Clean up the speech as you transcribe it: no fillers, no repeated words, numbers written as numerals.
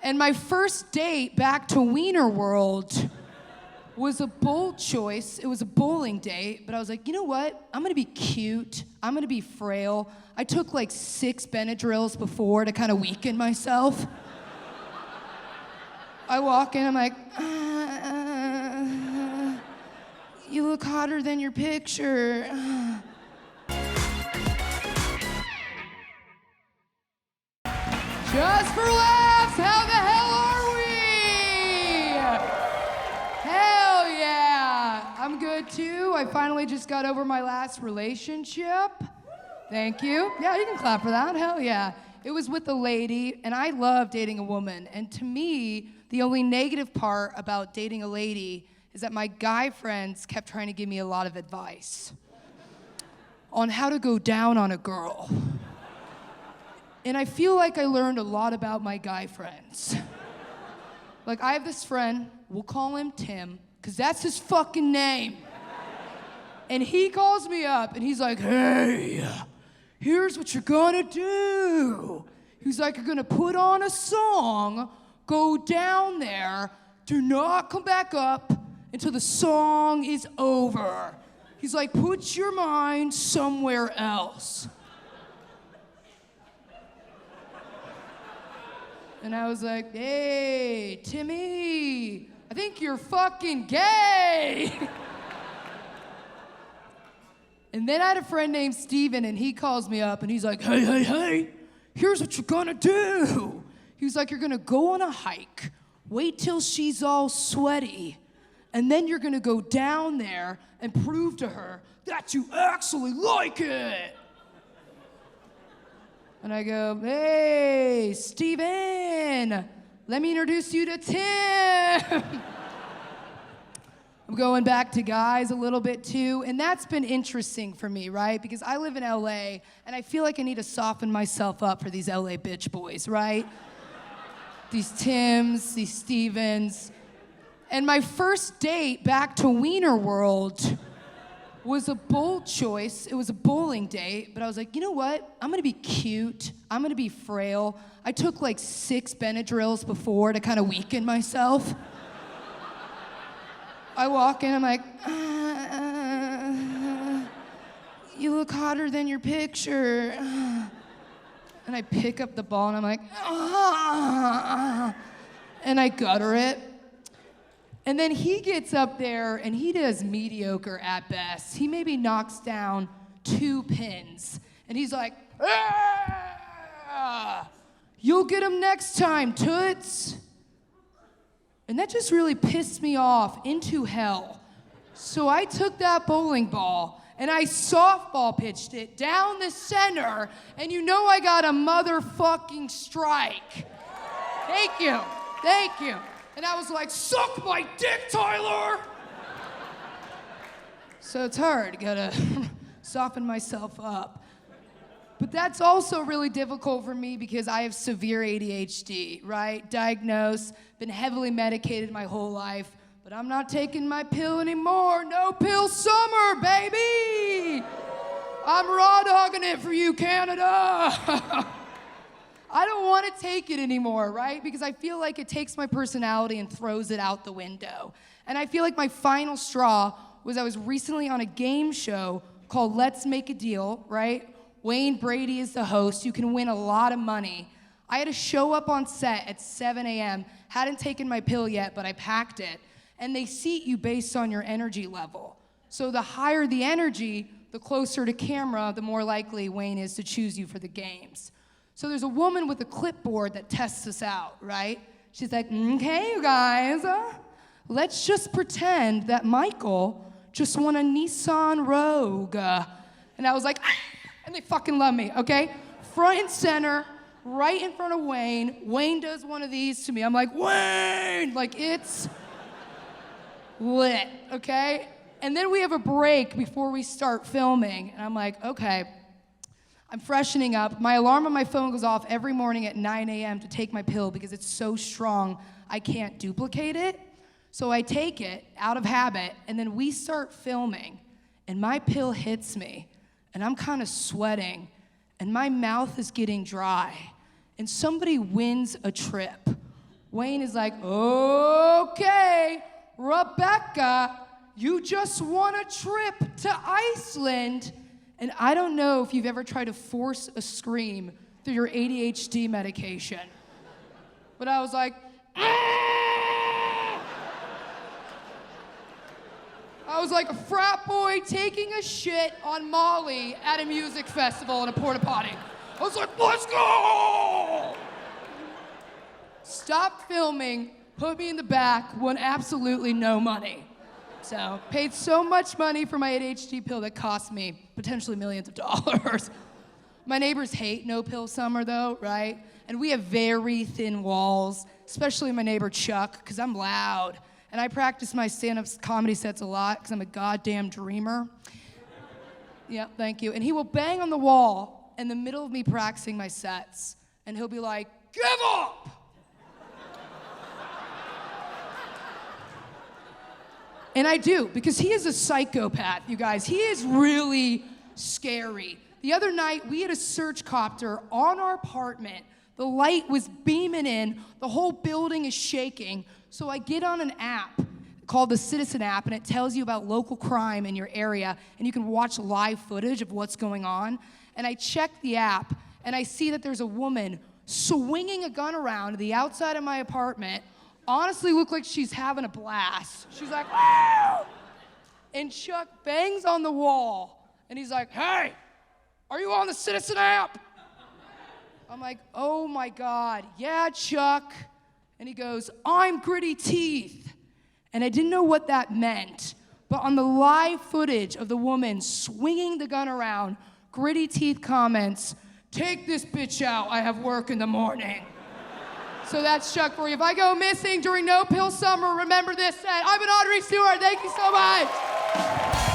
And my first date back to Wiener World was a bold choice. It was a bowling date, but I was like, you know what? I'm gonna be cute. I'm gonna be frail. I took like 6 Benadryls before to kind of weaken myself. I walk in, I'm like, you look hotter than your picture. Just for laughs, how the hell are we? Hell yeah. I'm good too. I finally just got over my last relationship. Thank you. Yeah, you can clap for that. Hell yeah. It was with a lady, and I love dating a woman. And to me, the only negative part about dating a lady is that my guy friends kept trying to give me a lot of advice on how to go down on a girl. And I feel like I learned a lot about my guy friends. Like, I have this friend, we'll call him Tim, because that's his fucking name. And he calls me up, and he's like, hey, here's what you're gonna do. He's like, you're gonna put on a song, go down there, do not come back up until the song is over. He's like, put your mind somewhere else. And I was like, hey, Timmy, I think you're fucking gay. And then I had a friend named Steven, and he calls me up, and he's like, hey, here's what you're gonna do. He was like, you're gonna go on a hike, wait till she's all sweaty, and then you're gonna go down there and prove to her that you actually like it. And I go, hey, Steven, let me introduce you to Tim. I'm going back to guys a little bit too, and that's been interesting for me, right? Because I live in LA, and I feel like I need to soften myself up for these LA bitch boys, right? These Tims, these Stevens. And my first date back to Wiener World was a bold choice. It was a bowling date, but I was like, you know what? I'm gonna be cute. I'm gonna be frail. I took like 6 Benadryls before to kind of weaken myself. I walk in, I'm like, you look hotter than your picture. And I pick up the ball and I'm like, and I gutter it. And then he gets up there and he does mediocre at best. He maybe knocks down 2 pins. And he's like, you'll get him next time, toots. And that just really pissed me off into hell. So I took that bowling ball and I softball pitched it down the center, and you know I got a motherfucking strike. Thank you. And I was like, suck my dick, Tyler! So it's hard, gotta soften myself up. But that's also really difficult for me because I have severe ADHD, right? Diagnosed, been heavily medicated my whole life, but I'm not taking my pill anymore. No pill summer, baby! I'm raw dogging it for you, Canada! I don't want to take it anymore, right? Because I feel like it takes my personality and throws it out the window. And I feel like my final straw was I was recently on a game show called Let's Make a Deal, right? Wayne Brady is the host. You can win a lot of money. I had to show up on set at 7 a.m., hadn't taken my pill yet, but I packed it. And they seat you based on your energy level. So the higher the energy, the closer to camera, the more likely Wayne is to choose you for the games. So there's a woman with a clipboard that tests us out, right? She's like, okay, you guys, let's just pretend that Michael just won a Nissan Rogue. And I was like, and they fucking love me, okay? Front and center, right in front of Wayne. Wayne does one of these to me. I'm like, Wayne! Like, it's lit, okay? And then we have a break before we start filming. And I'm like, okay. I'm freshening up. My alarm on my phone goes off every morning at 9 a.m. to take my pill because it's so strong I can't duplicate it. So I take it out of habit, and then we start filming, and my pill hits me, and I'm kind of sweating, and my mouth is getting dry, and somebody wins a trip. Wayne is like, okay, Rebecca, you just won a trip to Iceland. And I don't know if you've ever tried to force a scream through your ADHD medication. But I was like, I was like a frat boy taking a shit on Molly at a music festival in a porta potty. I was like, let's go! Stopped filming, put me in the back, won absolutely no money. So, paid so much money for my ADHD pill that cost me potentially millions of dollars. My neighbors hate no pill summer though, right? And we have very thin walls, especially my neighbor Chuck, because I'm loud. And I practice my stand-up comedy sets a lot because I'm a goddamn dreamer. Yeah, thank you. And he will bang on the wall in the middle of me practicing my sets. And he'll be like, give up! And I do, because he is a psychopath, you guys. He is really scary. The other night, we had a search copter on our apartment. The light was beaming in. The whole building is shaking. So I get on an app called the Citizen app, and it tells you about local crime in your area, and you can watch live footage of what's going on. And I check the app, and I see that there's a woman swinging a gun around the outside of my apartment. Honestly looked like she's having a blast. She's like, wow! And Chuck bangs on the wall, and he's like, hey, are you on the Citizen app? I'm like, oh my God, yeah, Chuck. And he goes, I'm Gritty Teeth. And I didn't know what that meant, but on the live footage of the woman swinging the gun around, Gritty Teeth comments, take this bitch out, I have work in the morning. So that's Chuck for you. If I go missing during No Pill Summer, remember this set. I've been Audrey Stewart. Thank you so much.